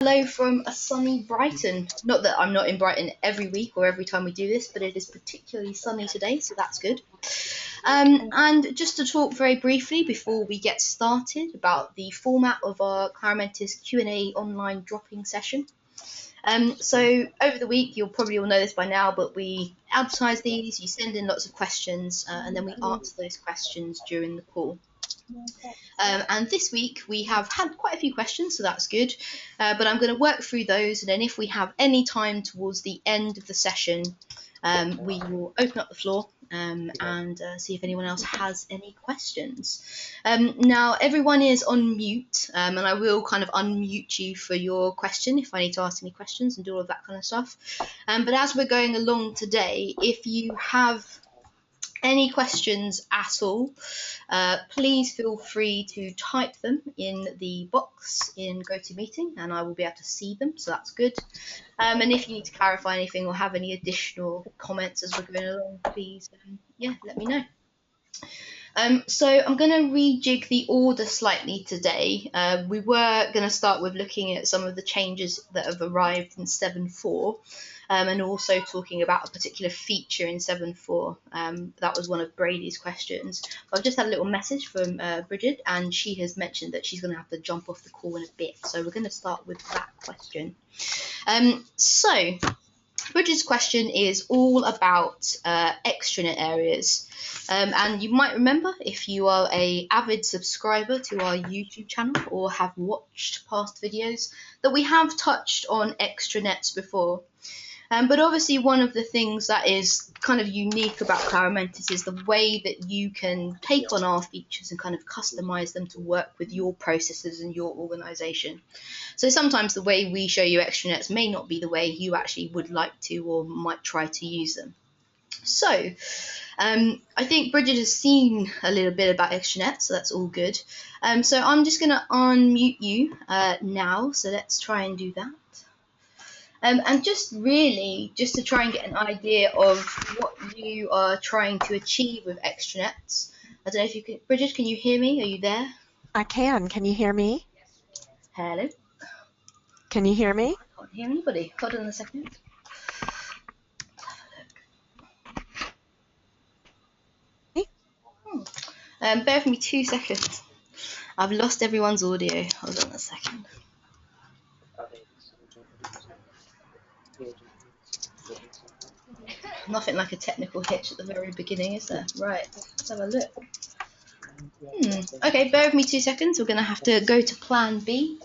Hello from a sunny Brighton. Not that I'm not in Brighton every week or every time we do this, but it is particularly sunny today, so that's good. And just to talk very briefly before we get started about the format of our Claromentis Q&A online dropping session. So over the week, you'll probably all know this by now, but we advertise these, you send in lots of questions, and then we answer those questions during the call. And this week we have had quite a few questions, so that's good. But I'm going to work through those, and then if we have any time towards the end of the session, we will open up the floor and see if anyone else has any questions. Now, everyone is on mute, and I will kind of unmute you for your question if I need to ask any questions and do all of that kind of stuff. But as we're going along today, if you have any questions at all, please feel free to type them in the box in GoToMeeting and I will be able to see them, so that's good. And if you need to clarify anything or have any additional comments as we're going along, please let me know. So I'm going to rejig the order slightly today. We were going to start with looking at some of the changes that have arrived in 7.4. And also talking about a particular feature in 7.4. That was one of Brady's questions. I've just had a little message from Bridget, and she has mentioned that she's going to have to jump off the call in a bit. So we're going to start with that question. So Bridget's question is all about extranet areas. And you might remember, if you are an avid subscriber to our YouTube channel or have watched past videos, that we have touched on extranets before. But obviously one of the things that is kind of unique about Claromentis is the way that you can take on our features and kind of customize them to work with your processes and your organization. So sometimes the way we show you extranets may not be the way you actually would like to or might try to use them. So I think Bridget has seen a little bit about extranets, so that's all good. So I'm just going to unmute you now, so let's try and do that. And just to try and get an idea of what you are trying to achieve with extranets. I don't know if you can, Bridget, can you hear me? Are you there? I can. Can you hear me? Hello? Can you hear me? I can't hear anybody. Hold on a second. Bear with me 2 seconds. I've lost everyone's audio. Hold on a second. Nothing like a technical hitch at the very beginning, is there? Right, let's have a look. Okay, bear with me 2 seconds. We're going to have to go to plan B.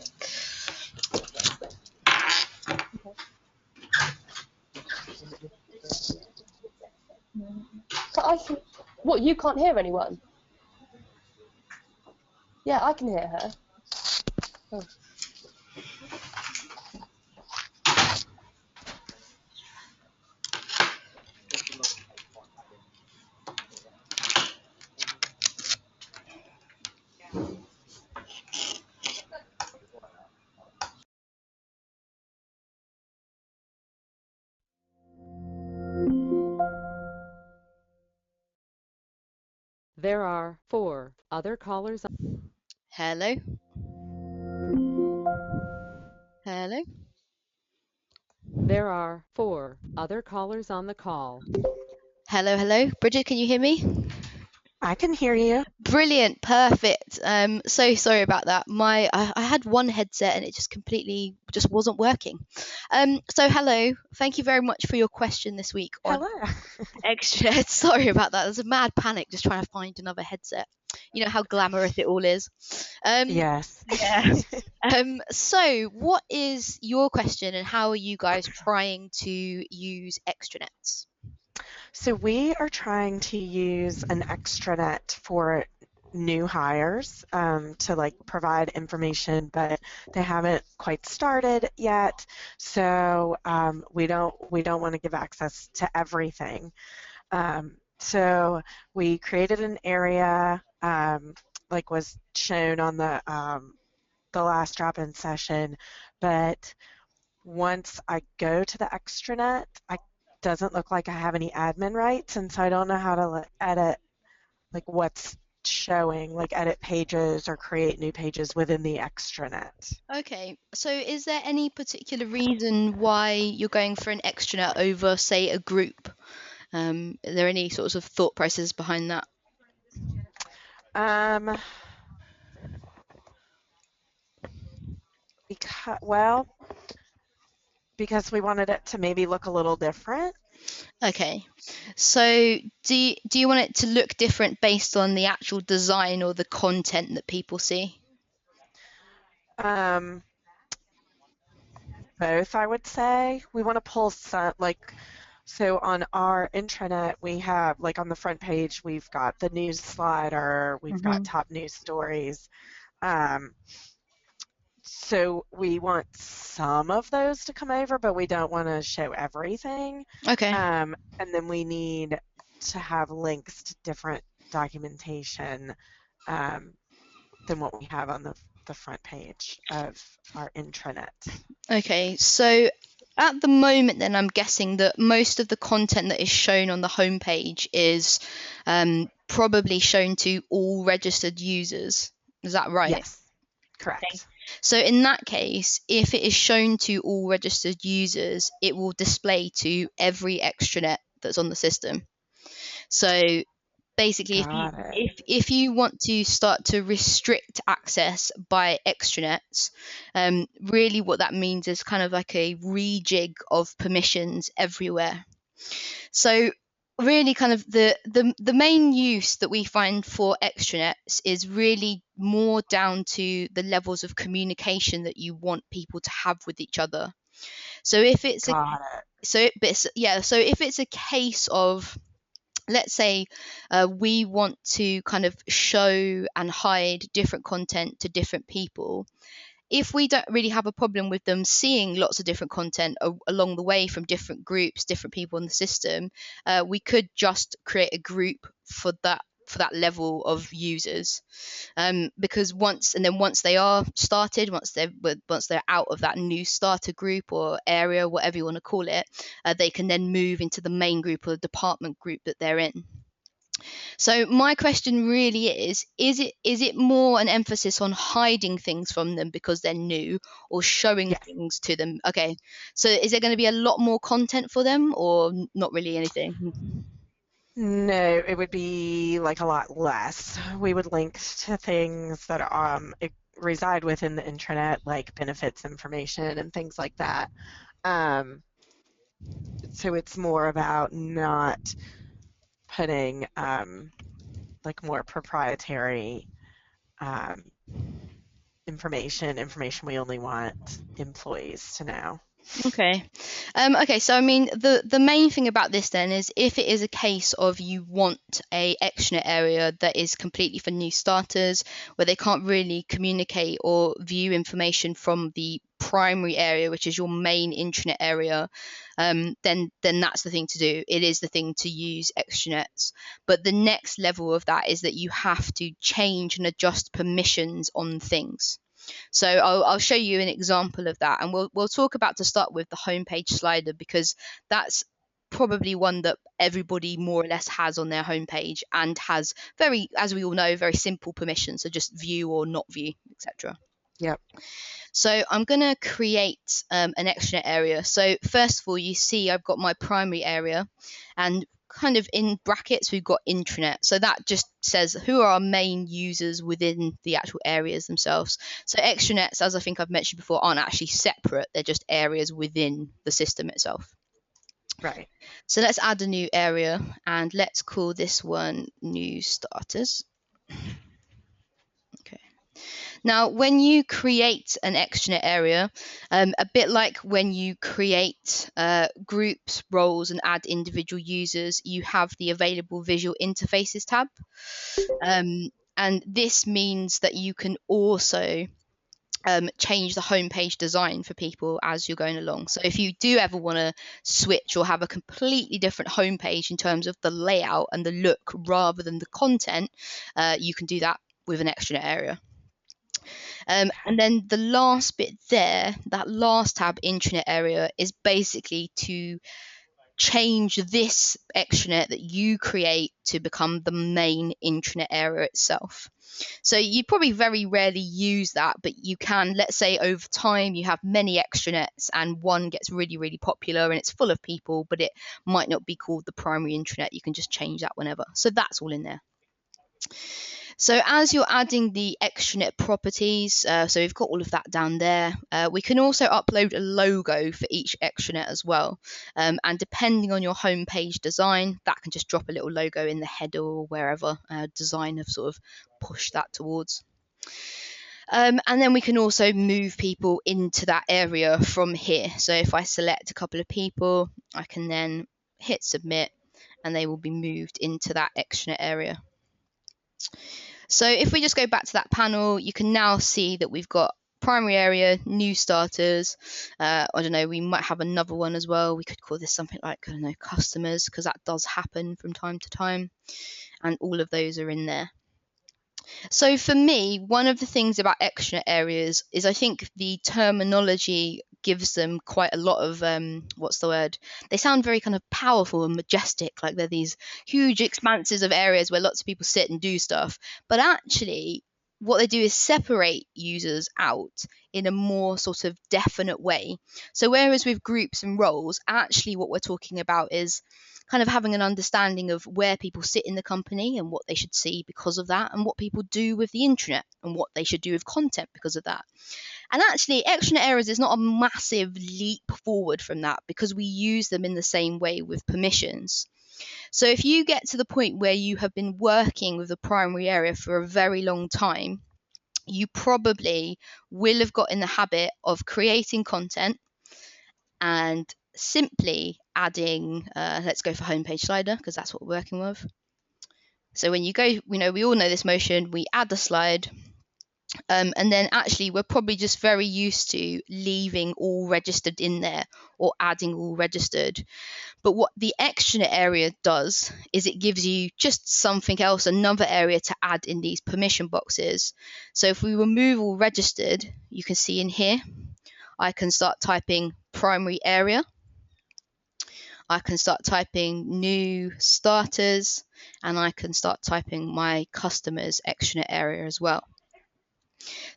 What, you can't hear anyone? Yeah, I can hear her. Oh. There are 4 other callers. Hello? Hello? There are 4 other callers on the call. Hello, hello. Bridget, can you hear me? I can hear you. Brilliant, perfect. So sorry about that. I had one headset and it just wasn't working. So hello, thank you very much for your question this week on extra. Sorry about that. There's a mad panic just trying to find another headset. You know how glamorous it all is. Yes. Yeah. So what is your question and how are you guys trying to use extranets? So we are trying to use an extranet for new hires to provide information, but they haven't quite started yet. So we don't want to give access to everything. So we created an area like was shown on the last drop-in session, but once I go to the extranet, it doesn't look like I have any admin rights, and so I don't know how to edit what's showing, like edit pages or create new pages within the extranet. Okay, so is there any particular reason why you're going for an extranet over, say, a group? Are there any sorts of thought processes behind that? Um, because we wanted it to maybe look a little different. Okay, so do you want it to look different based on the actual design or the content that people see? Both, I would say. We want to pull some, like, so on our intranet, we have, like, on the front page, we've got the news slider, we've got top news stories. So we want some of those to come over, but we don't want to show everything. Okay. And then we need to have links to different documentation than what we have on the front page of our intranet. Okay, so at the moment then I'm guessing that most of the content that is shown on the homepage is probably shown to all registered users. Is that right? Yes, correct. Okay. So in that case, if it is shown to all registered users, it will display to every extranet that's on the system. So basically, if you want to start to restrict access by extranets, really what that means is kind of like a rejig of permissions everywhere. So really kind of the main use that we find for extranets is really more down to the levels of communication that you want people to have with each other. So if it's so if it's a case of, let's say we want to kind of show and hide different content to different people, if we don't really have a problem with them seeing lots of different content along the way from different groups, different people in the system, we could just create a group for that level of users, because once they are started, once they're out of that new starter group or area, whatever you want to call it, they can then move into the main group or the department group that they're in. So my question really is it more an emphasis on hiding things from them because they're new, or showing things to them? Okay, so is there going to be a lot more content for them, or not really anything? No, it would be like a lot less. We would link to things that reside within the intranet, like benefits information and things like that. So it's more about not putting like more proprietary information we only want employees to know. Okay. Okay, so I mean the main thing about this then is, if it is a case of you want a extranet area that is completely for new starters, where they can't really communicate or view information from the primary area, which is your main intranet area, then that's the thing to do. It is the thing to use extranets. But the next level of that is that you have to change and adjust permissions on things. So I'll show you an example of that, and we'll talk about, to start with, the homepage slider, because that's probably one that everybody more or less has on their homepage, and has very, as we all know, very simple permissions, so just view or not view, etc. Yep. So I'm going to create an extranet area. So first of all, you see I've got my primary area, and kind of in brackets we've got intranet. So that just says who are our main users within the actual areas themselves. So extranets, as I think I've mentioned before, aren't actually separate. They're just areas within the system itself. Right. So let's add a new area, and let's call this one new starters. Okay. Now, when you create an extranet area, a bit like when you create groups, roles, and add individual users, you have the available visual interfaces tab. And this means that you can also change the homepage design for people as you're going along. So if you do ever want to switch or have a completely different homepage in terms of the layout and the look rather than the content, you can do that with an extranet area. And then the last bit there, that last tab, intranet area, is basically to change this extranet that you create to become the main intranet area itself. So you probably very rarely use that, but you can, let's say over time you have many extranets and one gets really, really popular and it's full of people, but it might not be called the primary intranet. You can just change that whenever. So that's all in there. So as you're adding the extranet properties, so we've got all of that down there. We can also upload a logo for each extranet as well. And depending on your homepage design, that can just drop a little logo in the header or wherever design have sort of pushed that towards. And then we can also move people into that area from here. So if I select a couple of people, I can then hit submit and they will be moved into that extranet area. So if we just go back to that panel, you can now see that we've got primary area, new starters. I don't know, we might have another one as well. We could call this something like, I don't know, customers, because that does happen from time to time. And all of those are in there. So for me, one of the things about extranet areas is I think the terminology gives them quite a lot of, what's the word? They sound very kind of powerful and majestic, like they're these huge expanses of areas where lots of people sit and do stuff. But actually, what they do is separate users out in a more sort of definite way. So whereas with groups and roles, actually what we're talking about is kind of having an understanding of where people sit in the company and what they should see because of that, and what people do with the intranet and what they should do with content because of that. And actually, extranet areas is not a massive leap forward from that because we use them in the same way with permissions. So if you get to the point where you have been working with the primary area for a very long time, you probably will have got in the habit of creating content and simply adding, let's go for homepage slider because that's what we're working with. So when you go, we all know this motion, we add the slide. And then actually we're probably just very used to leaving all registered in there or adding all registered. But what the extranet area does is it gives you just something else, another area to add in these permission boxes. So if we remove all registered, you can see in here, I can start typing primary area. I can start typing new starters, and I can start typing my customers extranet area as well.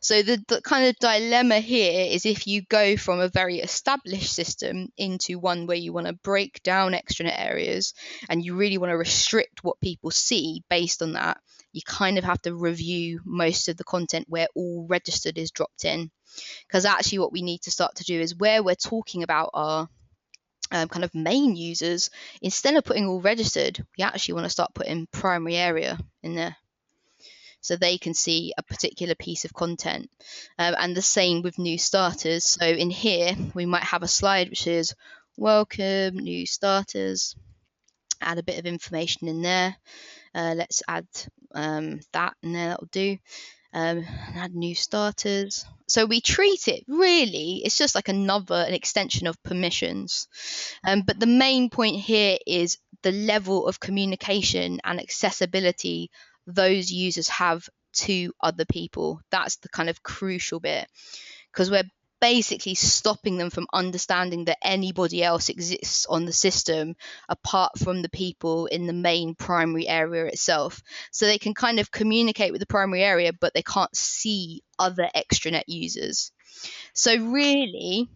So the kind of dilemma here is if you go from a very established system into one where you want to break down extranet areas and you really want to restrict what people see based on that, you kind of have to review most of the content where all registered is dropped in. Because actually what we need to start to do is where we're talking about our kind of main users, instead of putting all registered, we actually want to start putting primary area in there, so they can see a particular piece of content. And the same with new starters. So in here, we might have a slide which is welcome new starters, add a bit of information in there. Let's add that in there, that'll do. Add new starters. So we treat it really, it's just like an extension of permissions. But the main point here is the level of communication and accessibility those users have to other people. That's the kind of crucial bit, because we're basically stopping them from understanding that anybody else exists on the system apart from the people in the main primary area itself. So they can kind of communicate with the primary area, but they can't see other extranet users. So really,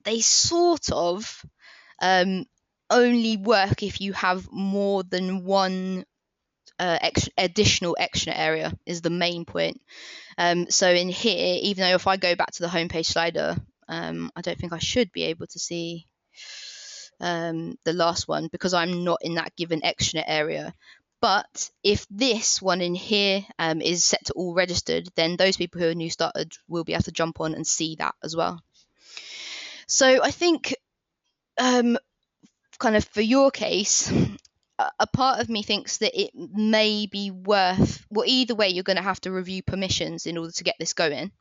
they sort of only work if you have more than one additional extranet area is the main point. So in here, even though if I go back to the homepage slider, I don't think I should be able to see the last one because I'm not in that given extranet area. But if this one in here is set to all registered, then those people who are new started will be able to jump on and see that as well. So I think kind of for your case, a part of me thinks that it may be worth, well, either way, you're going to have to review permissions in order to get this going.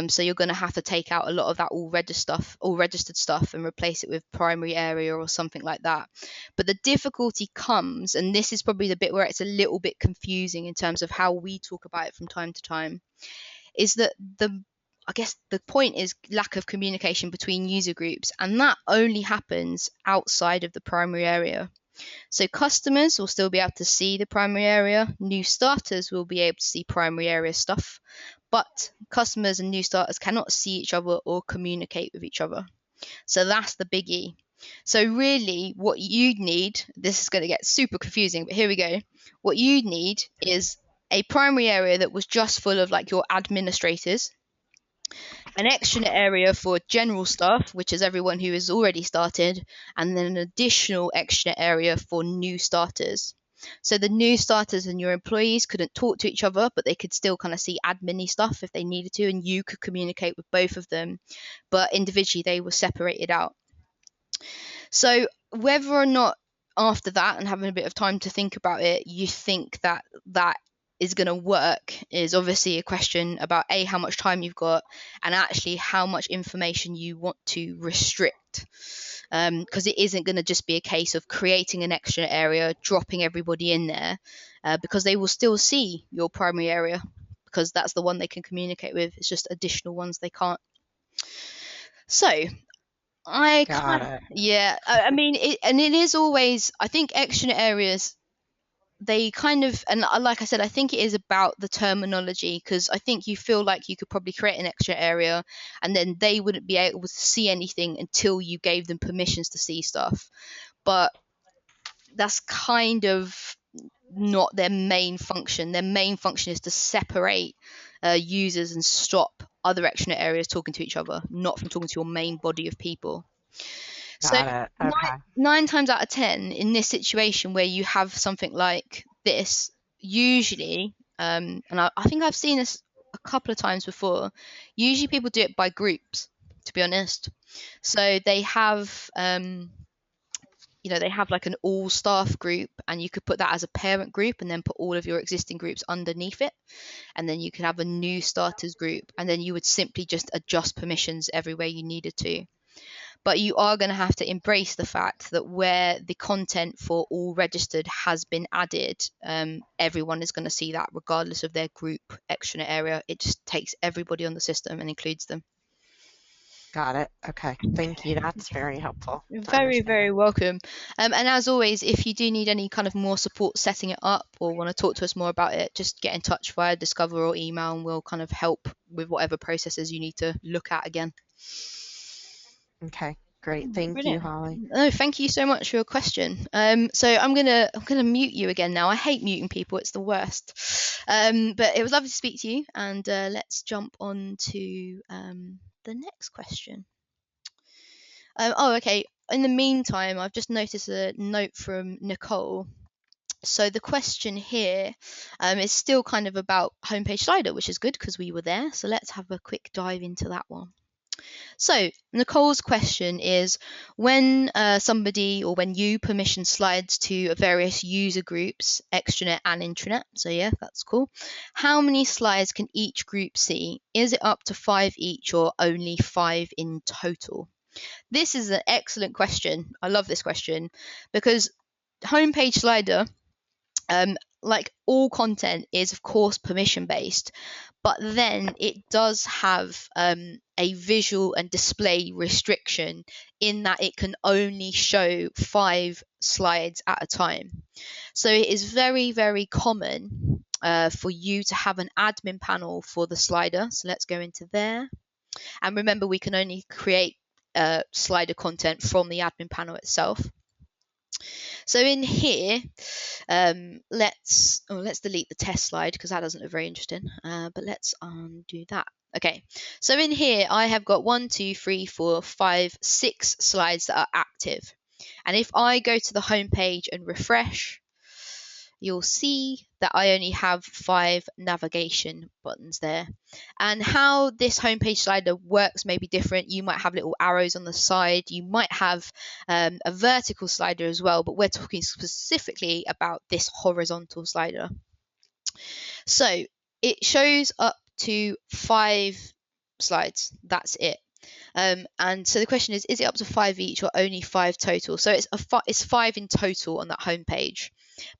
So you're going to have to take out a lot of that all registered stuff and replace it with primary area or something like that. But the difficulty comes, and this is probably the bit where it's a little bit confusing in terms of how we talk about it from time to time, is that I guess the point is lack of communication between user groups, and that only happens outside of the primary area. So customers will still be able to see the primary area. New starters will be able to see primary area stuff, but customers and new starters cannot see each other or communicate with each other. So that's the biggie. So really what you need, this is going to get super confusing, but here we go. What you need is a primary area that was just full of like your administrators, an extranet area for general staff, which is everyone who has already started, and then an additional extranet area for new starters. So the new starters and your employees couldn't talk to each other, but they could still kind of see admin stuff if they needed to, and you could communicate with both of them, but individually they were separated out. So whether or not after that and having a bit of time to think about it, you think that that is going to work is obviously a question about how much time you've got, and actually how much information you want to restrict. Because it isn't going to just be a case of creating an extra area, dropping everybody in there, because they will still see your primary area, because that's the one they can communicate with. It's just additional ones they can't. So I mean, it is always, I think extranet areas, they kind of, and like I said, I think it is about the terminology, because I think you feel like you could probably create an extra area and then they wouldn't be able to see anything until you gave them permissions to see stuff. But that's kind of not their main function. Their main function is to separate users and stop other extranet areas talking to each other, not from talking to your main body of people. Got it. Okay. Nine times out of 10 in this situation where you have something like this, usually, and I think I've seen this a couple of times before, usually people do it by groups, to be honest. So they have, they have like an all staff group, and you could put that as a parent group and then put all of your existing groups underneath it. And then you could have a new starters group, and then you would simply just adjust permissions everywhere you needed to. But you are going to have to embrace the fact that where the content for all registered has been added, everyone is going to see that regardless of their group extranet area. It just takes everybody on the system and includes them. Got it. Okay. Thank you. That's very helpful. Very, very welcome. And as always, if you do need any kind of more support setting it up or want to talk to us more about it, just get in touch via Discover or email, and we'll kind of help with whatever processes you need to look at again. Okay, great. Thank you, Holly. No, thank you so much for your question. So I'm gonna mute you again now. I hate muting people; it's the worst. But it was lovely to speak to you, and let's jump on to the next question. Okay. In the meantime, I've just noticed a note from Nicole. So the question here is still kind of about homepage slider, which is good because we were there. So let's have a quick dive into that one. So Nicole's question is, when somebody or when you permission slides to various user groups, extranet and intranet, so yeah, that's cool, how many slides can each group see? Is it up to 5 each or only 5 in total? This is an excellent question. I love this question because homepage slider, like all content, is of course permission based, but then it does have a visual and display restriction in that it can only show 5 slides at a time. So it is very, very common for you to have an admin panel for the slider. So let's go into there. And remember, we can only create slider content from the admin panel itself. So in here, let's delete the test slide because that doesn't look very interesting. But let's undo that. Okay, so in here I have got 1, 2, 3, 4, 5, 6 slides that are active. And if I go to the home page and refresh, you'll see that I only have 5 navigation buttons there. And how this homepage slider works may be different. You might have little arrows on the side. You might have a vertical slider as well, but we're talking specifically about this horizontal slider. So it shows up to 5 slides. That's it. And so the question is it up to 5 each or only 5 total? So it's 5 in total on that homepage.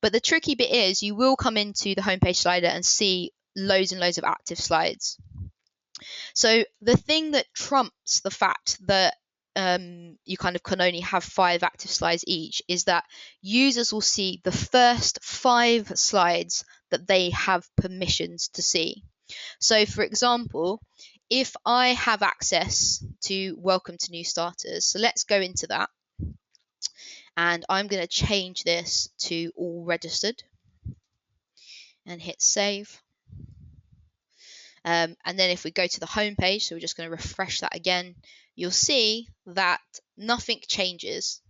But the tricky bit is you will come into the homepage slider and see loads and loads of active slides. So the thing that trumps the fact that you kind of can only have 5 active slides each is that users will see the first 5 slides that they have permissions to see. So for example, if I have access to welcome to new starters, so let's go into that, and I'm going to change this to all registered and hit save. And then if we go to the home page, so we're just going to refresh that again, you'll see that nothing changes,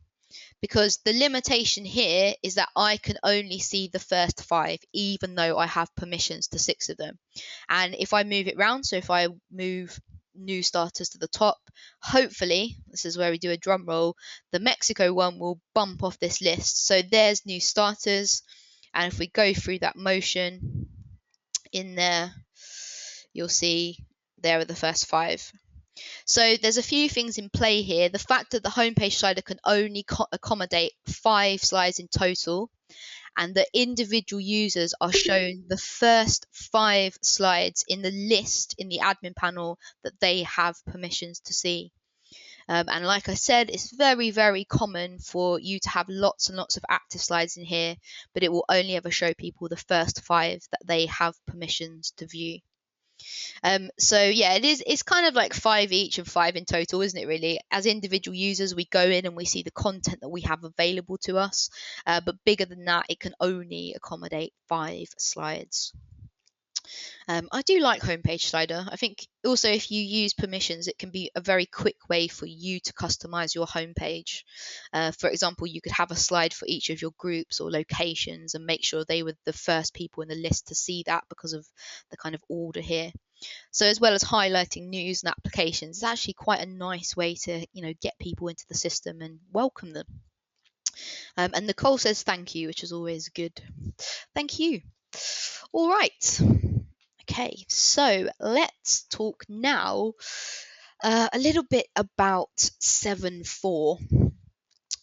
because the limitation here is that I can only see the first 5, even though I have permissions to 6 of them. And if I move it round, so if I move new starters to the top, hopefully, this is where we do a drum roll, the Mexico one will bump off this list. So there's new starters. And if we go through that motion in there, you'll see there are the first 5. So there's a few things in play here. The fact that the homepage slider can only accommodate 5 slides in total, and that individual users are shown the first 5 slides in the list in the admin panel that they have permissions to see. And like I said, it's very, very common for you to have lots and lots of active slides in here, but it will only ever show people the first 5 that they have permissions to view. So yeah, it's kind of like 5 each and 5 in total, isn't it, really? As individual users, we go in and we see the content that we have available to us, but bigger than that, it can only accommodate 5 slides. I do like homepage slider. I think also if you use permissions, it can be a very quick way for you to customize your homepage. For example, you could have a slide for each of your groups or locations and make sure they were the first people in the list to see that because of the kind of order here. So as well as highlighting news and applications, it's actually quite a nice way to, get people into the system and welcome them. And Nicole says thank you, which is always good. Thank you. All right. Okay, so let's talk now a little bit about 7.4.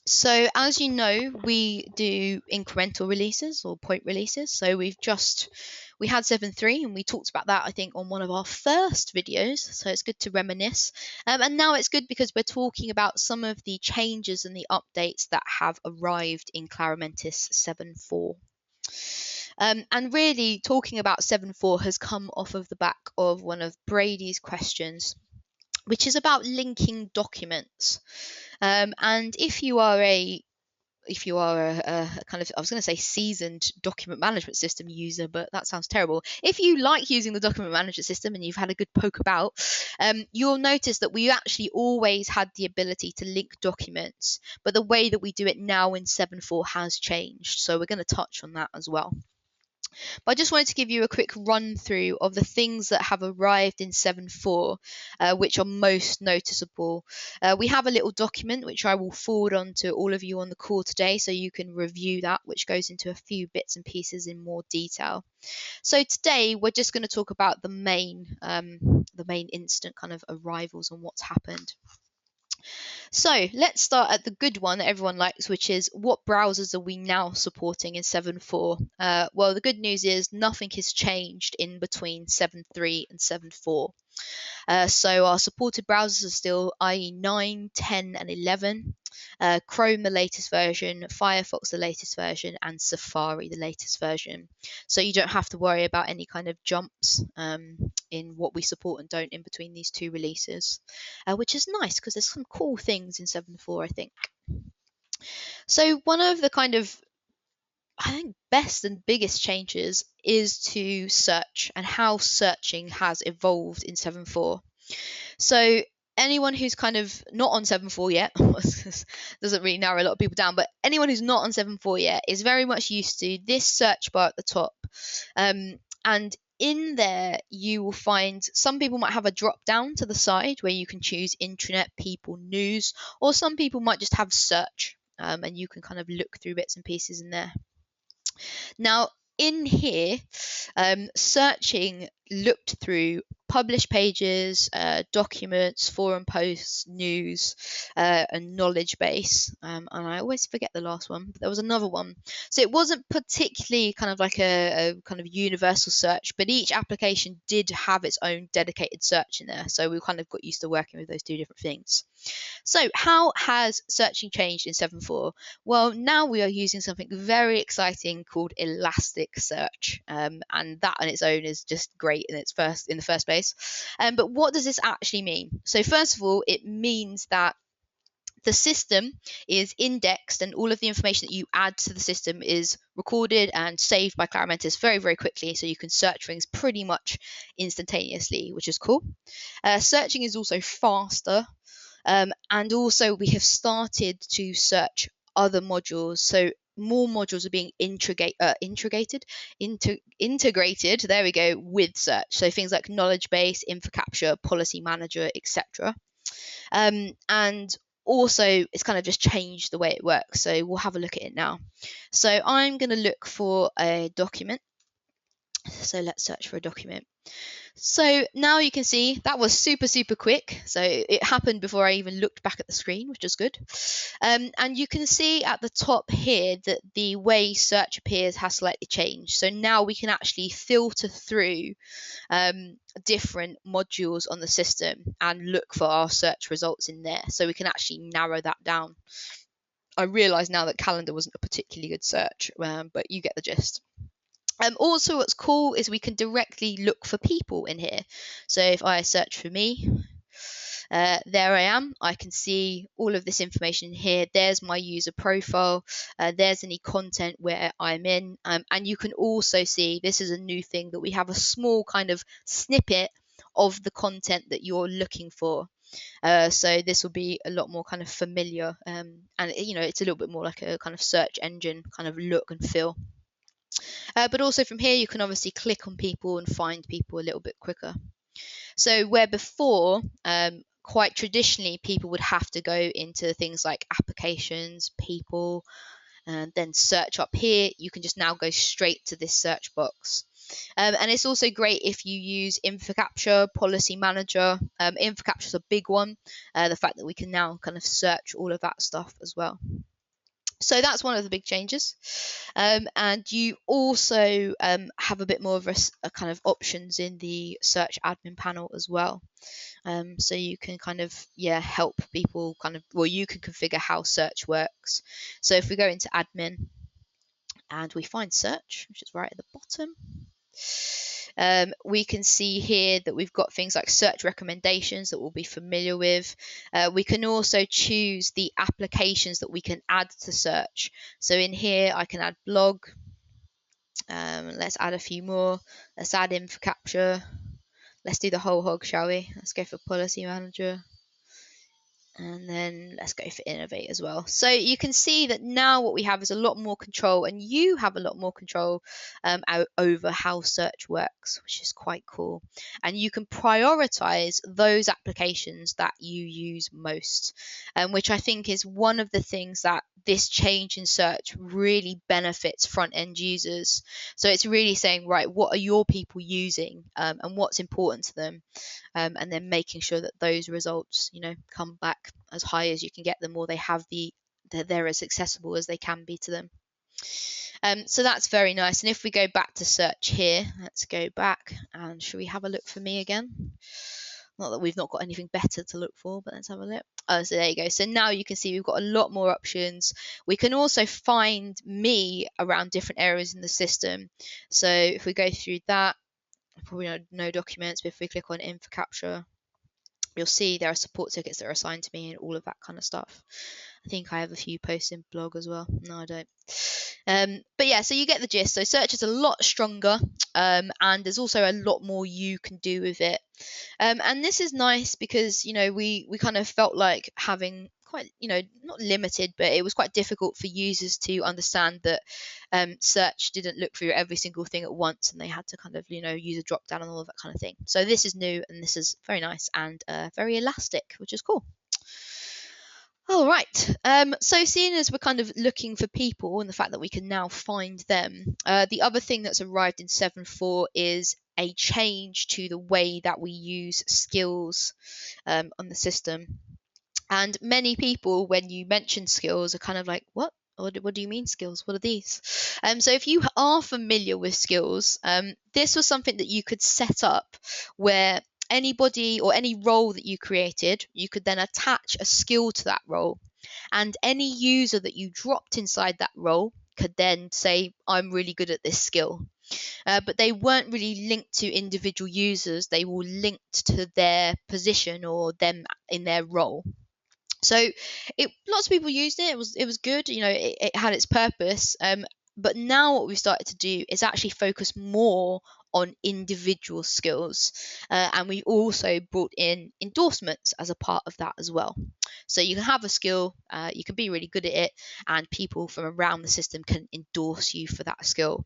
So as you know, we do incremental releases or point releases. So we had 7.3 and we talked about that, I think, on one of our first videos. So it's good to reminisce. And now it's good because we're talking about some of the changes and the updates that have arrived in Claromentis 7.4. And really talking about 7.4 has come off of the back of one of Brady's questions, which is about linking documents. And if you are a kind of, I was going to say seasoned document management system user, but that sounds terrible. If you like using the document management system and you've had a good poke about, you'll notice that we actually always had the ability to link documents, but the way that we do it now in 7.4 has changed. So we're going to touch on that as well. But I just wanted to give you a quick run through of the things that have arrived in 7.4, which are most noticeable. We have a little document which I will forward on to all of you on the call today, so you can review that, which goes into a few bits and pieces in more detail. So today we're just going to talk about the main instant kind of arrivals and what's happened. So let's start at the good one that everyone likes, which is what browsers are we now supporting in 7.4? Well, the good news is nothing has changed in between 7.3 and 7.4. So our supported browsers are still IE 9, 10 and 11, Chrome the latest version, Firefox the latest version, and Safari the latest version. So you don't have to worry about any kind of jumps in what we support and don't in between these 2 releases, which is nice because there's some cool things in 7.4, I think. So one of the kind of, I think, best and biggest changes is to search and how searching has evolved in 7.4. So anyone who's kind of not on 7.4 yet, doesn't really narrow a lot of people down, but anyone who's not on 7.4 yet is very much used to this search bar at the top. And in there, you will find some people might have a drop down to the side where you can choose intranet, people, news, or some people might just have search, and you can kind of look through bits and pieces in there. Now, in here, searching looked through published pages, documents, forum posts, news, and knowledge base. And I always forget the last one, but there was another one. So it wasn't particularly kind of like a kind of universal search, but each application did have its own dedicated search in there. So we kind of got used to working with those two different things. So how has searching changed in 7.4? Well, now we are using something very exciting called Elasticsearch, and that on its own is just great in the first place. But what does this actually mean? So first of all, it means that the system is indexed and all of the information that you add to the system is recorded and saved by Claromentis very, very quickly, so you can search things pretty much instantaneously, which is cool. Searching is also faster. And also we have started to search other modules. So more modules are being integrated, there we go, with search. So things like knowledge base, info capture, policy manager, etc. And also it's kind of just changed the way it works. So we'll have a look at it now. So I'm going to look for a document. So let's search for a document. So now you can see that was super, super quick. So it happened before I even looked back at the screen, which is good. And you can see at the top here that the way search appears has slightly changed. So now we can actually filter through different modules on the system and look for our search results in there. So we can actually narrow that down. I realise now that calendar wasn't a particularly good search, but you get the gist. Also, what's cool is we can directly look for people in here. So if I search for me, there I am. I can see all of this information here. There's my user profile. There's any content where I'm in. And you can also see, this is a new thing, that we have a small kind of snippet of the content that you're looking for. So this will be a lot more kind of familiar. And, it's a little bit more like a kind of search engine kind of look and feel. But also from here, you can obviously click on people and find people a little bit quicker. So where before, quite traditionally, people would have to go into things like applications, people, and then search up here, you can just now go straight to this search box. And it's also great if you use info capture, policy manager. Info capture is a big one. The fact that we can now kind of search all of that stuff as well. So that's one of the big changes. And you also have a bit more of a kind of options in the search admin panel as well. So you can kind of, help people you can configure how search works. So if we go into admin and we find search, which is right at the bottom, we can see here that we've got things like search recommendations that we'll be familiar with. We can also choose the applications that we can add to search. So in here, I can add blog. Let's add a few more. Let's add info capture. Let's do the whole hog, shall we? Let's go for policy manager. And then let's go for innovate as well. So you can see that now what we have is a lot more control, and you have a lot more control over how search works, which is quite cool. And you can prioritize those applications that you use most, which I think is one of the things that this change in search really benefits front-end users. So it's really saying, right, what are your people using and what's important to them? And then making sure that those results, come back as high as you can get them, or they have they're as accessible as they can be to them. So that's very nice. And if we go back to search here, let's go back and should we have a look for me again? Not that we've not got anything better to look for, but let's have a look. So there you go. So now you can see we've got a lot more options. We can also find me around different areas in the system. So if we go through that, probably no documents, but if we click on info capture, you'll see there are support tickets that are assigned to me and all of that kind of stuff. I think I have a few posts in blog as well. No, I don't. But yeah, so you get the gist. So search is a lot stronger, and there's also a lot more you can do with it. And this is nice because, we kind of felt like having quite, not limited, but it was quite difficult for users to understand that search didn't look through every single thing at once, and they had to kind of, use a drop down and all of that kind of thing. So this is new, and this is very nice and very elastic, which is cool. All right. So seeing as we're kind of looking for people and the fact that we can now find them, the other thing that's arrived in 7.4 is a change to the way that we use skills on the system. And many people, when you mention skills, are kind of like, what? What do you mean skills? What are these? So if you are familiar with skills, this was something that you could set up where anybody or any role that you created, you could then attach a skill to that role. And any user that you dropped inside that role could then say, I'm really good at this skill. But they weren't really linked to individual users. They were linked to their position or them in their role. So lots of people used it. It was good. It had its purpose. But now what we've started to do is actually focus more on individual skills, and we also brought in endorsements as a part of that as well. So you can have a skill, you can be really good at it, and people from around the system can endorse you for that skill.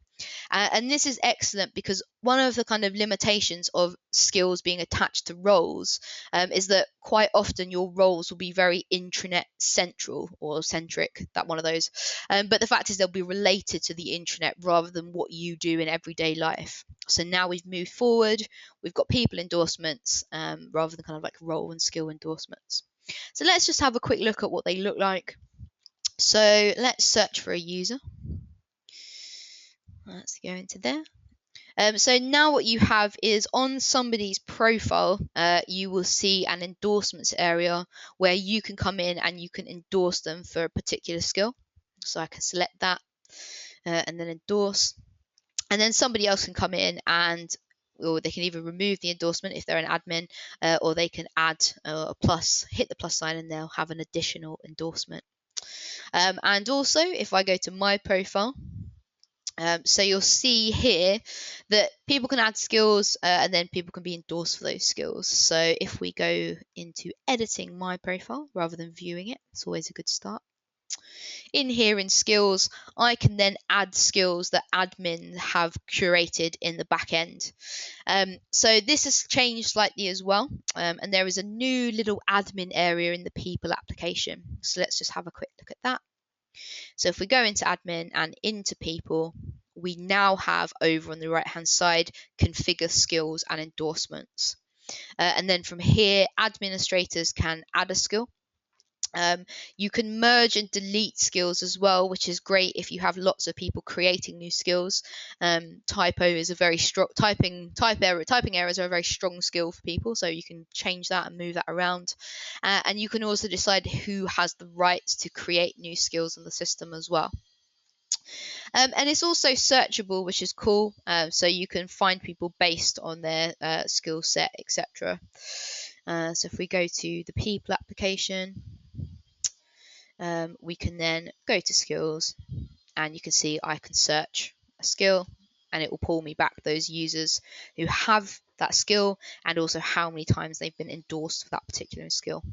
And this is excellent because one of the kind of limitations of skills being attached to roles is that quite often your roles will be very intranet central or centric, that one of those. But the fact is they'll be related to the intranet rather than what you do in everyday life. So now we've moved forward, we've got people endorsements rather than kind of like role and skill endorsements. So let's just have a quick look at what they look like. So let's search for a user. Let's go into there. So now what you have is on somebody's profile, you will see an endorsements area where you can come in and you can endorse them for a particular skill. So I can select that and then endorse. And then somebody else can come in or they can either remove the endorsement if they're an admin, or they can add a plus, hit the plus sign, and they'll have an additional endorsement. And also, if I go to my profile, so you'll see here that people can add skills and then people can be endorsed for those skills. So if we go into editing my profile rather than viewing it, it's always a good start. In here in skills, I can then add skills that admins have curated in the back end. So this has changed slightly as well. And there is a new little admin area in the people application. So let's just have a quick look at that. So if we go into admin and into people, we now have over on the right hand side, configure skills and endorsements. And then from here, administrators can add a skill. You can merge and delete skills as well, which is great if you have lots of people creating new skills. Typo is a very strong typing errors are a very strong skill for people, so you can change that and move that around. And you can also decide who has the rights to create new skills in the system as well. And it's also searchable, which is cool. So you can find people based on their skill set, etc. So if we go to the people application, we can then go to skills, and you can see I can search a skill and it will pull me back those users who have that skill and also how many times they've been endorsed for that particular skill.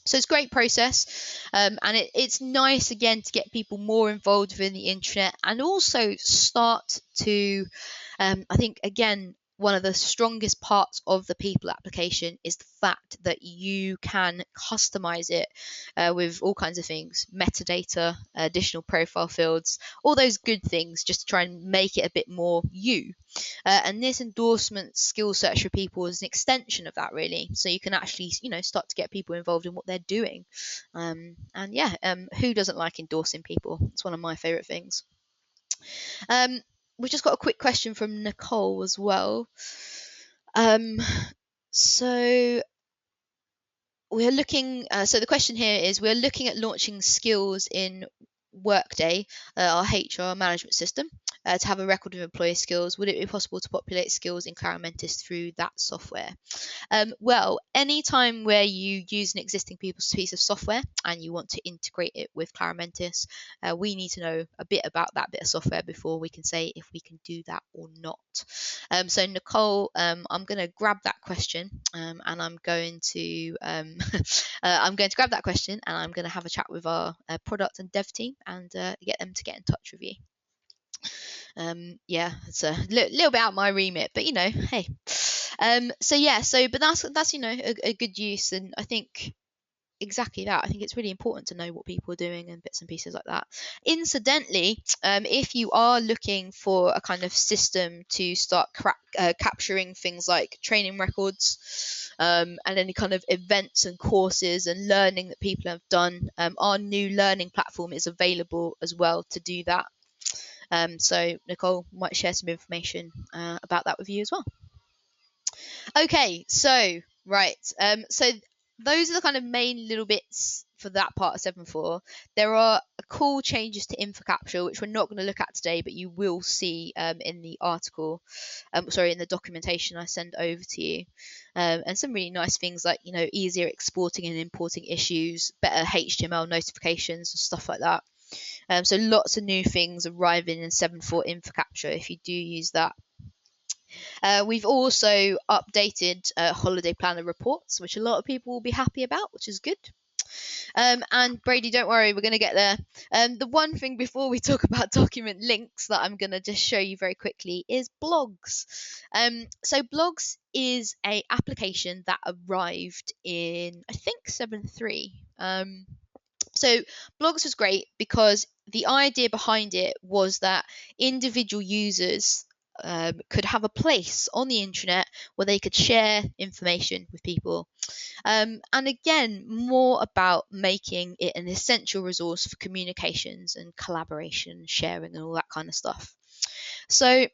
So it's a great process, and it's nice again to get people more involved within the intranet and also start to, I think again, one of the strongest parts of the people application is the fact that you can customize it with all kinds of things, metadata, additional profile fields, all those good things, just to try and make it a bit more you. And this endorsement skill search for people is an extension of that, really. So you can actually, start to get people involved in what they're doing. And yeah, who doesn't like endorsing people? It's one of my favorite things. We've just got a quick question from Nicole as well. So we're looking, so the question here is, we're looking at launching skills in Workday, our HR management system, to have a record of employee skills. Would it be possible to populate skills in Claromentis through that software? Well, anytime where you use an existing piece of software and you want to integrate it with Claromentis, we need to know a bit about that bit of software before we can say if we can do that or not. So Nicole, I'm going to grab that question and I'm going to grab that question and I'm going to have a chat with our product and dev team and get them to get in touch with you. Yeah, it's a little bit out of my remit, but hey. But that's a good use, and I think exactly that. I think it's really important to know what people are doing and bits and pieces like that. Incidentally, if you are looking for a kind of system to start capturing things like training records and any kind of events and courses and learning that people have done, our new learning platform is available as well to do that. So Nicole might share some information about that with you as well. Okay, so right, so those are the kind of main little bits for that part of 7.4. There are cool changes to info capture, which we're not going to look at today, but you will see in the article, in the documentation I send over to you, and some really nice things like, you know, easier exporting and importing issues, better HTML notifications and stuff like that. So lots of new things arriving in 7.4 info capture if you do use that. We've also updated holiday planner reports, which a lot of people will be happy about, which is good. And Brady, don't worry, we're going to get there. The one thing before we talk about document links that I'm going to just show you very quickly is blogs. So blogs is a application that arrived in, I think, 7.3. So blogs was great because the idea behind it was that individual users could have a place on the internet where they could share information with people. And again, more about making it an essential resource for communications and collaboration, sharing and all that kind of stuff. So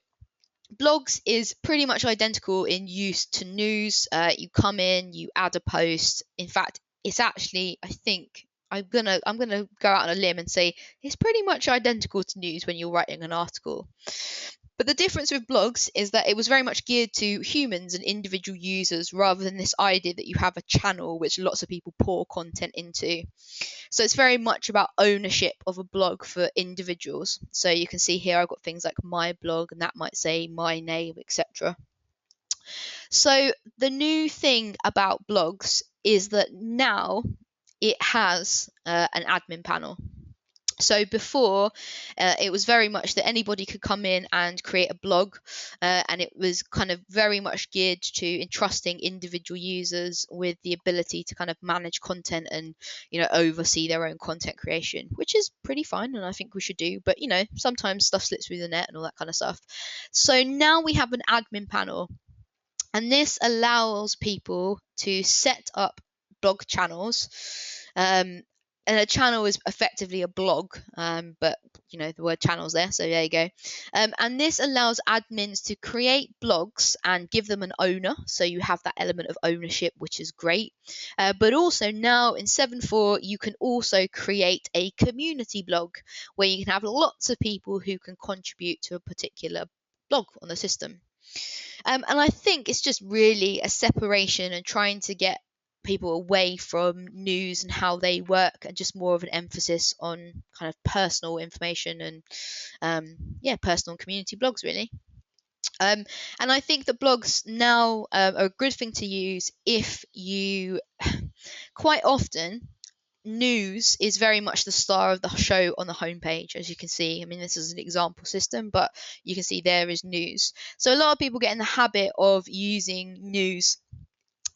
blogs is pretty much identical in use to news. You come in, you add a post. In fact, it's actually, I think, I'm gonna go out on a limb and say it's pretty much identical to news when you're writing an article. But the difference with blogs is that it was very much geared to humans and individual users rather than this idea that you have a channel which lots of people pour content into. So it's very much about ownership of a blog for individuals. So you can see here I've got things like my blog, and that might say my name, etc. So the new thing about blogs is that now it has an admin panel. So before, it was very much that anybody could come in and create a blog, and it was kind of very much geared to entrusting individual users with the ability to kind of manage content and, you know, oversee their own content creation, which is pretty fine, and I think we should do. But, you know, sometimes stuff slips through the net and all that kind of stuff. So now we have an admin panel, and this allows people to set up blog channels. And a channel is effectively a blog, but you know the word channel's there, so there you go. And this allows admins to create blogs and give them an owner, so you have that element of ownership, which is great. But also now in 7.4 you can also create a community blog where you can have lots of people who can contribute to a particular blog on the system. And I think it's just really a separation and trying to get people away from news and how they work, and just more of an emphasis on kind of personal information and personal and community blogs really. And I think that blogs now are a good thing to use if you quite often news is very much the star of the show on the homepage, as you can see. I mean, this is an example system, but you can see there is news. So a lot of people get in the habit of using news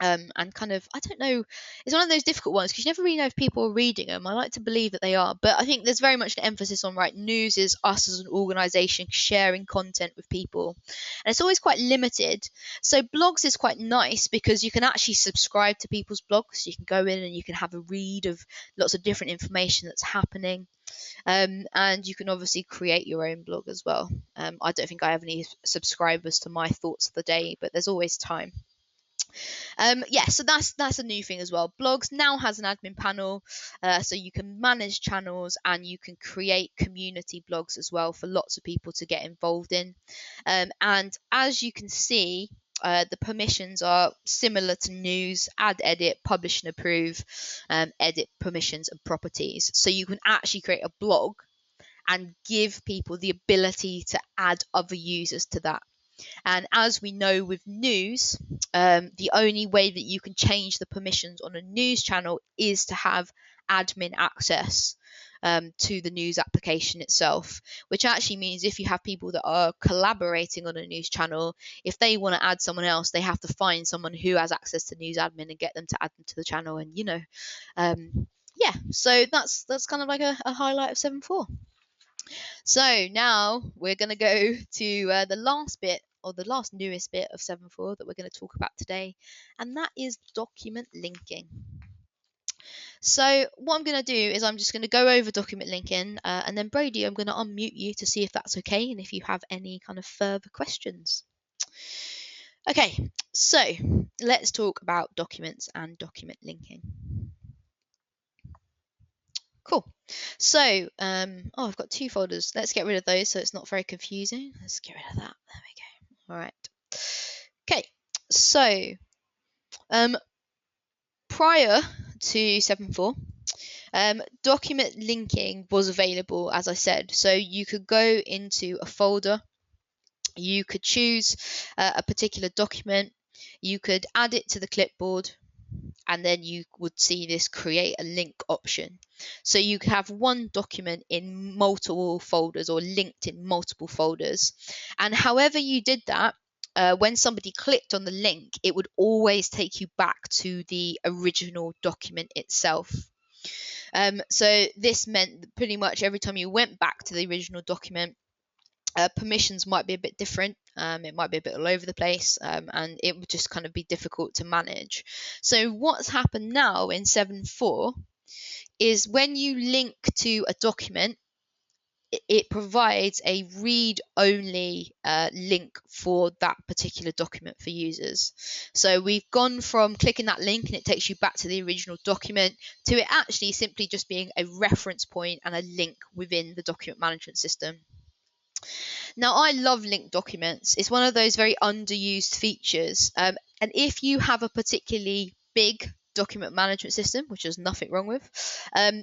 and kind of, I don't know, it's one of those difficult ones because you never really know if people are reading them. I like to believe that they are, but I think there's very much an emphasis on, right, news is us as an organisation sharing content with people, and it's always quite limited. So blogs is quite nice because you can actually subscribe to people's blogs. You can go in and you can have a read of lots of different information that's happening. And you can obviously create your own blog as well. I don't think I have any subscribers to my thoughts of the day, but there's always time. So that's a new thing as well. Blogs now has an admin panel, so you can manage channels and you can create community blogs as well for lots of people to get involved in. And as you can see, the permissions are similar to news: add, edit, publish and approve, edit, permissions and properties. So you can actually create a blog and give people the ability to add other users to that. And as we know with news, the only way that you can change the permissions on a news channel is to have admin access. to the news application itself, which actually means if you have people that are collaborating on a news channel, if they want to add someone else, they have to find someone who has access to news admin and get them to add them to the channel. And yeah, so that's kind of like a highlight of 7.4. So now we're going to go to the last bit, or the last newest bit of 7.4 that we're going to talk about today, and that is document linking. So what I'm going to do is I'm just going to go over document linking, and then Brady, I'm going to unmute you to see if that's okay and if you have any kind of further questions. Okay, so let's talk about documents and document linking. Cool. So, oh, I've got 2 folders. Let's get rid of those so it's not very confusing. Let's get rid of that. There we go. All right. Okay. So, prior to 7.4, document linking was available, as I said. So you could go into a folder, you could choose a particular document, you could add it to the clipboard, and then you would see this create a link option. So you could have one document in multiple folders or linked in multiple folders. And however you did that, when somebody clicked on the link, it would always take you back to the original document itself. So this meant that pretty much every time you went back to the original document, permissions might be a bit different. It might be a bit all over the place, and it would just kind of be difficult to manage. So what's happened now in 7.4 is when you link to a document, it provides a read-only link for that particular document for users. So we've gone from clicking that link and it takes you back to the original document to it actually simply just being a reference point and a link within the document management system. Now, I love linked documents. It's one of those very underused features. And if you have a particularly big document management system, which there's nothing wrong with,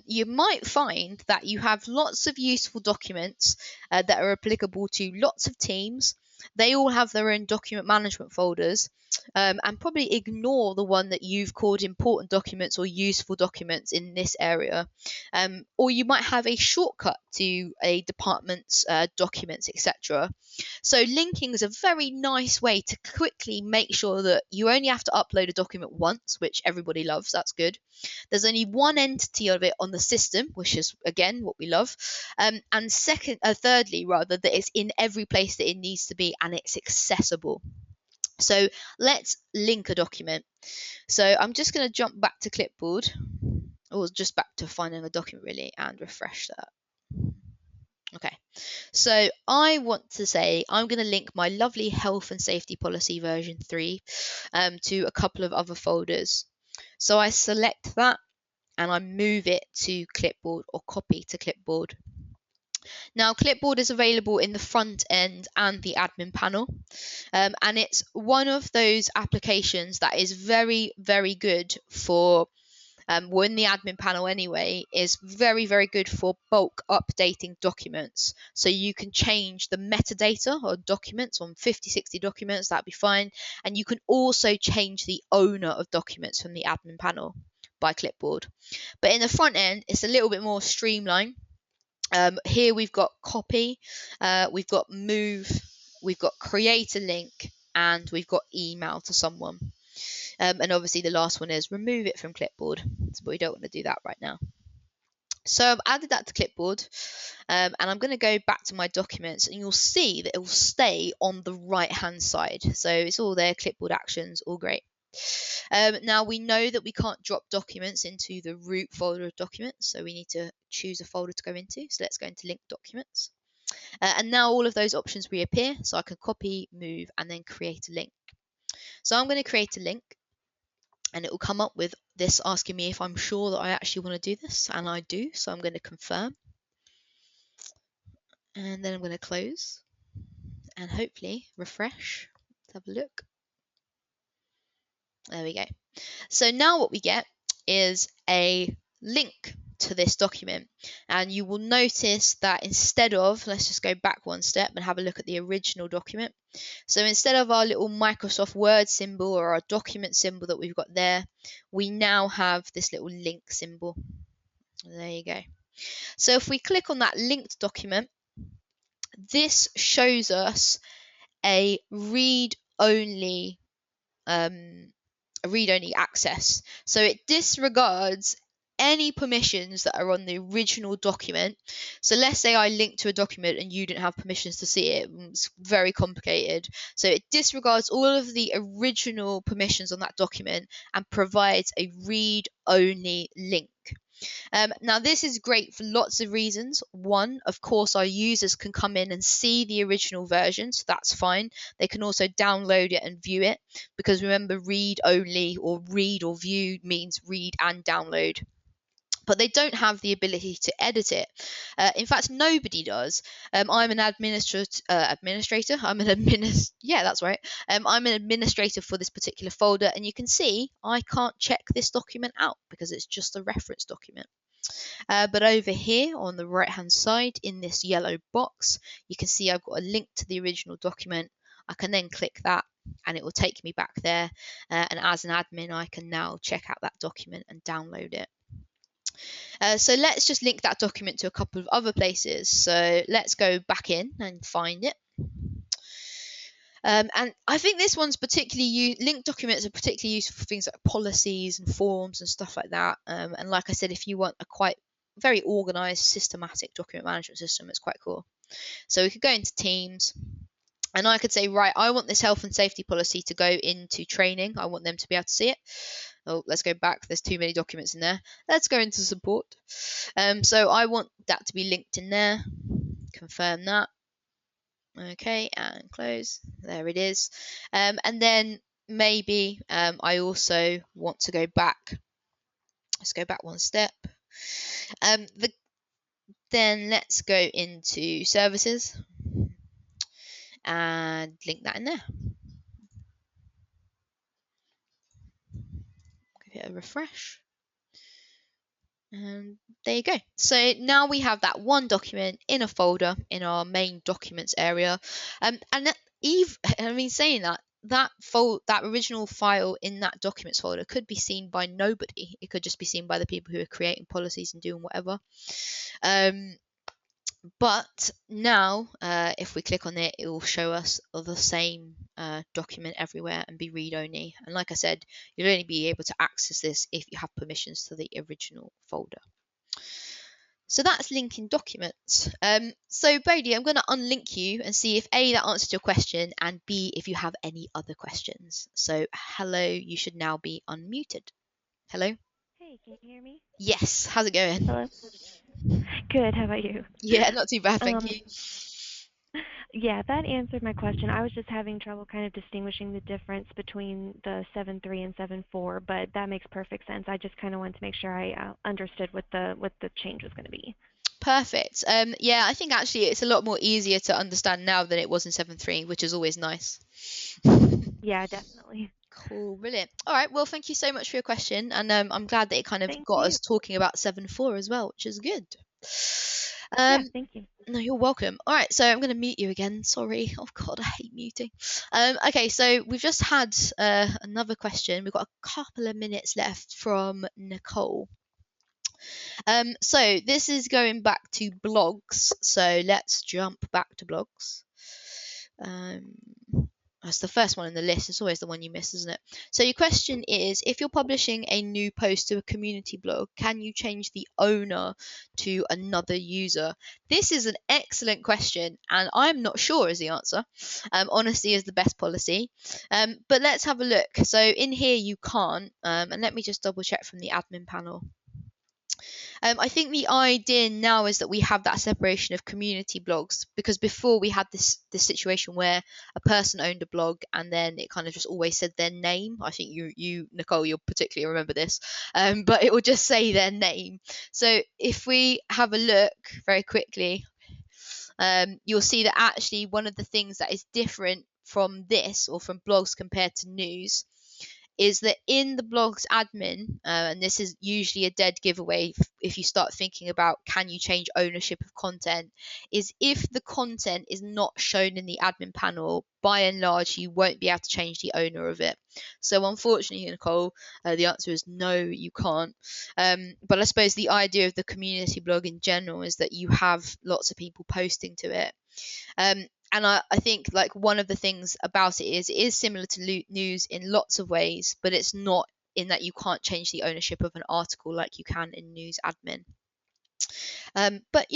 you might find that you have lots of useful documents that are applicable to lots of teams. They all have their own document management folders, and probably ignore the one that you've called important documents or useful documents in this area. Or you might have a shortcut to a department's documents, etc. So linking is a very nice way to quickly make sure that you only have to upload a document once, which everybody loves. That's good. There's only one entity of it on the system, which is, again, what we love. And thirdly, that it's in every place that it needs to be and it's accessible. So let's link a document. So I'm just going to jump back to clipboard, or just back to finding a document really, and refresh that. Okay, so I want to say I'm going to link my lovely health and safety policy version 3 to a couple of other folders. So I select that and I move it to clipboard, or copy to clipboard. Now, clipboard is available in the front end and the admin panel, and it's one of those applications that is very, very good for we're in the admin panel anyway, is very, very good for bulk updating documents. So you can change the metadata or documents on 50, 60 documents, that'd be fine. And you can also change the owner of documents from the admin panel by clipboard. But in the front end, it's a little bit more streamlined. Here we've got copy, we've got move, we've got create a link, and we've got email to someone. And obviously the last one is remove it from clipboard, but we don't want to do that right now. So I've added that to clipboard, and I'm going to go back to my documents, and you'll see that it will stay on the right hand side. So it's all there, clipboard actions, all great. Now we know that we can't drop documents into the root folder of documents, so we need to choose a folder to go into. So let's go into link documents. And now all of those options reappear, so I can copy, move, and then create a link. So I'm going to create a link, and it will come up with this asking me if I'm sure that I actually want to do this, and I do, so I'm going to confirm. And then I'm going to close, and hopefully refresh. Let's have a look. There we go. So now what we get is a link to this document, and you will notice that instead of, let's just go back one step and have a look at the original document. So instead of our little Microsoft Word symbol or our document symbol that we've got there, we now have this little link symbol. There you go. So if we click on that linked document, this shows us a read-only access. So it disregards any permissions that are on the original document. So let's say I link to a document and you didn't have permissions to see it. It's very complicated. So it disregards all of the original permissions on that document and provides a read-only link. Now, this is great for lots of reasons. One, of course, our users can come in and see the original version, so that's fine. They can also download it and view it, because remember, read only or read or view means read and download. But they don't have the ability to edit it. In fact, nobody does. I'm an administrator. I'm an administrator for this particular folder, and you can see I can't check this document out because it's just a reference document. But over here on the right hand side in this yellow box, you can see I've got a link to the original document. I can then click that and it will take me back there. And as an admin, I can now check out that document and download it. So let's just link that document to a couple of other places. So let's go back in and find it. And I think this one's particularly linked documents are particularly useful for things like policies and forms and stuff like that. And like I said, if you want a quite very organized, systematic document management system, it's quite cool. So we could go into Teams, and I could say, right, I want this health and safety policy to go into training. I want them to be able to see it. Oh, let's go back. There's too many documents in there. Let's go into support. So I want that to be linked in there. Confirm that. Okay, and close. There it is. And then maybe I also want to go back. Let's go back one step. Then let's go into services and link that in there. Give it a refresh. And there you go. So now we have that one document in a folder in our main documents area. And saying that original file in that documents folder could be seen by nobody. It could just be seen by the people who are creating policies and doing whatever. But now, if we click on it, it will show us the same document everywhere and be read-only. And like I said, you'll only be able to access this if you have permissions to the original folder. So that's linking documents. So Brady, I'm going to unlink you and see if A, that answers your question, and B, if you have any other questions. So hello, you should now be unmuted. Hello? Hey, can you hear me? Yes, how's it going? Hello? Good, how about you? Yeah, not too bad, thank you. Yeah, that answered my question. I was just having trouble kind of distinguishing the difference between the 7.3 and 7.4, but that makes perfect sense. I just kind of wanted to make sure I understood what the change was going to be. Perfect. Yeah, I think actually it's a lot more easier to understand now than it was in 7.3, which is always nice. Yeah, definitely. Cool, brilliant. All right, well, thank you so much for your question, and I'm glad that it kind of got us talking about 7.4 as well, which is good. Yeah, thank you. No, you're welcome. All right, so I'm going to mute you again. Sorry. Oh God, I hate muting. Okay, so we've just had another question. We've got a couple of minutes left from Nicole. So this is going back to blogs. So let's jump back to blogs. That's the first one in the list. It's always the one you miss, isn't it? So your question is, if you're publishing a new post to a community blog, can you change the owner to another user? This is an excellent question, and I'm not sure is the answer. Honesty is the best policy. But let's have a look. So in here you can't, and let me just double check from the admin panel. I think the idea now is that we have that separation of community blogs, because before we had this situation where a person owned a blog and then it kind of just always said their name. I think you Nicole, you'll particularly remember this, but it will just say their name. So if we have a look very quickly, you'll see that actually one of the things that is different from this, or from blogs compared to news, is that in the blog's admin, and this is usually a dead giveaway if you start thinking about can you change ownership of content, is if the content is not shown in the admin panel, by and large, you won't be able to change the owner of it. So unfortunately, Nicole, the answer is no, you can't. But I suppose the idea of the community blog in general is that you have lots of people posting to it. And I think like one of the things about it is similar to news in lots of ways, but it's not in that you can't change the ownership of an article like you can in news admin. But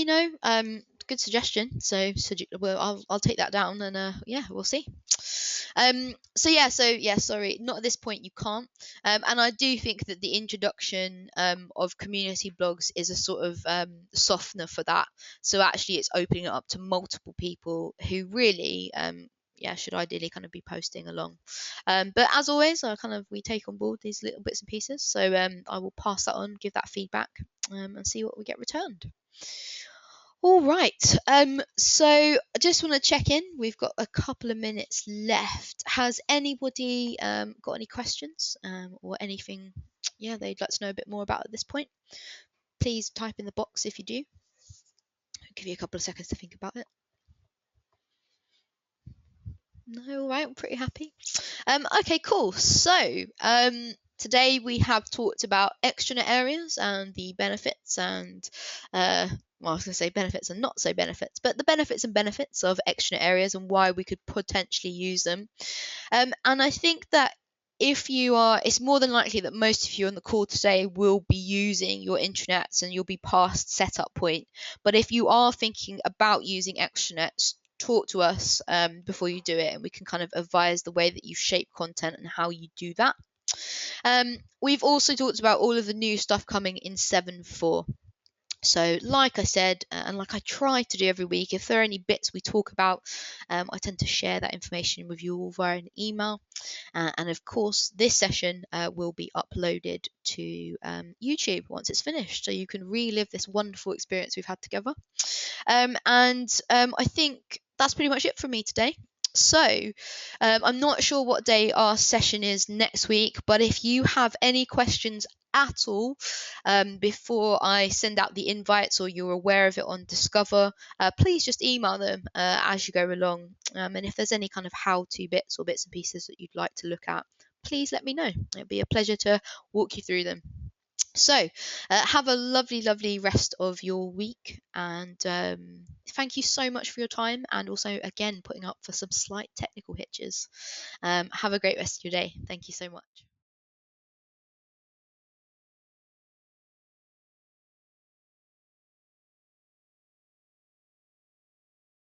good suggestion. So well, I'll take that down, and yeah, we'll see. Sorry, not at this point you can't. And I do think that the introduction of community blogs is a sort of softener for that. So actually, it's opening it up to multiple people who really should ideally kind of be posting along. But as always, we take on board these little bits and pieces. So I will pass that on, give that feedback, and see what we get returned. All right. So I just want to check in. We've got a couple of minutes left. Has anybody got any questions or anything they'd like to know a bit more about at this point? Please type in the box if you do. I'll give you a couple of seconds to think about it. No, all right, I'm pretty happy. Okay, cool. So today we have talked about extranet areas and the benefits and I was going to say benefits and not so benefits, but the benefits and benefits of extranet areas and why we could potentially use them. And I think that it's more than likely that most of you on the call today will be using your intranets and you'll be past setup point. But if you are thinking about using extranets, talk to us before you do it, and we can kind of advise the way that you shape content and how you do that. We've also talked about all of the new stuff coming in 7.4. So like I said, and like I try to do every week, if there are any bits we talk about, I tend to share that information with you all via an email. And of course, this session will be uploaded to YouTube once it's finished, so you can relive this wonderful experience we've had together. I think that's pretty much it for me today. So I'm not sure what day our session is next week, but if you have any questions at all before I send out the invites or you're aware of it on Discover, please just email them as you go along. And if there's any kind of how-to bits or bits and pieces that you'd like to look at, please let me know. It'd be a pleasure to walk you through them. So have a lovely rest of your week, and thank you so much for your time, and also again putting up for some slight technical hitches. Have a great rest of your day. Thank you so much.